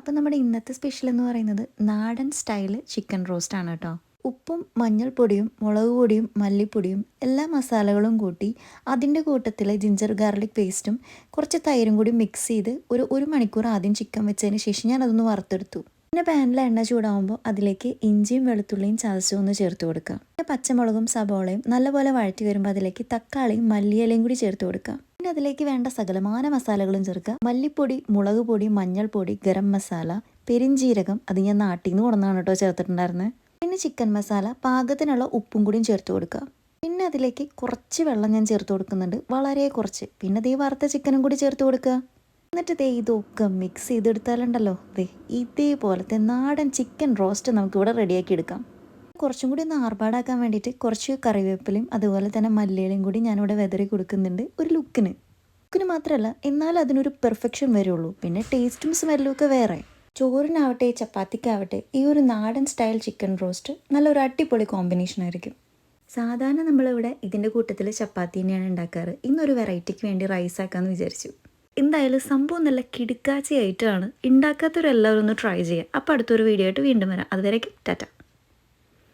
അപ്പോൾ നമ്മുടെ ഇന്നത്തെ സ്പെഷ്യൽ എന്ന് പറയുന്നത് നാടൻ സ്റ്റൈൽ ചിക്കൻ റോസ്റ്റ് ആണ് കേട്ടോ. ഉപ്പും മഞ്ഞൾപ്പൊടിയും മുളക് പൊടിയും മല്ലിപ്പൊടിയും എല്ലാ മസാലകളും കൂട്ടി അതിൻ്റെ കൂട്ടത്തിൽ ജിഞ്ചർ ഗാർലിക് പേസ്റ്റും കുറച്ച് തൈരും കൂടി മിക്സ് ചെയ്ത് ഒരു മണിക്കൂർ ആദ്യം ചിക്കൻ വെച്ചതിന് ശേഷം ഞാൻ അതൊന്ന് വറുത്തെടുത്തു. പിന്നെ പാനിൽ എണ്ണ ചൂടാകുമ്പോൾ അതിലേക്ക് ഇഞ്ചിയും വെളുത്തുള്ളിയും ചതച്ചും ഒന്ന് ചേർത്ത് കൊടുക്കുക. പിന്നെ പച്ചമുളകും സബോളയും നല്ലപോലെ വഴറ്റി വരുമ്പോൾ അതിലേക്ക് തക്കാളിയും മല്ലിയിലയും കൂടി ചേർത്ത് കൊടുക്കുക. പിന്നെ അതിലേക്ക് വേണ്ട സകലമാന മസാലകളും ചേർക്കുക. മല്ലിപ്പൊടി, മുളക് പൊടി, മഞ്ഞൾപ്പൊടി, ഗരം മസാല, പെരിഞ്ജീരകം, അത് ഞാൻ നാട്ടിൽ നിന്ന് കൊണ്ടുവന്നാണ് കേട്ടോ ചേർത്തിട്ടുണ്ടായിരുന്നത്. പിന്നെ ചിക്കൻ മസാല, പാകത്തിനുള്ള ഉപ്പും കൂടിയും ചേർത്ത് കൊടുക്കുക. പിന്നെ അതിലേക്ക് കുറച്ച് വെള്ളം ഞാൻ ചേർത്ത് കൊടുക്കുന്നുണ്ട്, വളരെ കുറച്ച്. പിന്നെ ദേ വറുത്ത ചിക്കനും കൂടി ചേർത്ത് കൊടുക്കുക. എന്നിട്ട് ദേ ഇതൊക്കെ മിക്സ് ചെയ്തെടുത്താലുണ്ടല്ലോ, ദേ ഇതേപോലത്തെ നാടൻ ചിക്കൻ റോസ്റ്റ് നമുക്കിവിടെ റെഡിയാക്കി എടുക്കാം. കുറച്ചും കൂടി ഒന്ന് ആർഭാടാക്കാൻ വേണ്ടിയിട്ട് കുറച്ച് കറിവേപ്പിലയും അതുപോലെ തന്നെ മല്ലിയിലയും കൂടി ഞാനിവിടെ വെതറി കൊടുക്കുന്നുണ്ട് ഒരു ലുക്കിന് മാത്രമല്ല, എന്നാൽ അതിനൊരു പെർഫെക്ഷൻ വരുള്ളൂ. പിന്നെ ടേസ്റ്റും സ്മെല്ലും ഒക്കെ വേറെ. ചോറിനാവട്ടെ ചപ്പാത്തിക്കാവട്ടെ ഈ ഒരു നാടൻ സ്റ്റൈൽ ചിക്കൻ റോസ്റ്റ് നല്ലൊരു അടിപൊളി കോമ്പിനേഷൻ ആയിരിക്കും. സാധാരണ നമ്മളിവിടെ ഇതിൻ്റെ കൂട്ടത്തിൽ ചപ്പാത്തി തന്നെയാണ് ഉണ്ടാക്കാറ്. ഇന്നൊരു വെറൈറ്റിക്ക് വേണ്ടി റൈസ് ആക്കാമെന്ന് വിചാരിച്ചു. എന്തായാലും സംഭവം നല്ല കിടുക്കാച്ചയായിട്ടാണ്. ഉണ്ടാക്കാത്തവരെല്ലാവരും ഒന്ന് ട്രൈ ചെയ്യുക. അപ്പോൾ അടുത്തൊരു വീഡിയോ ആയിട്ട് വീണ്ടും വരാം. അതുവരേക്കും ടാറ്റ.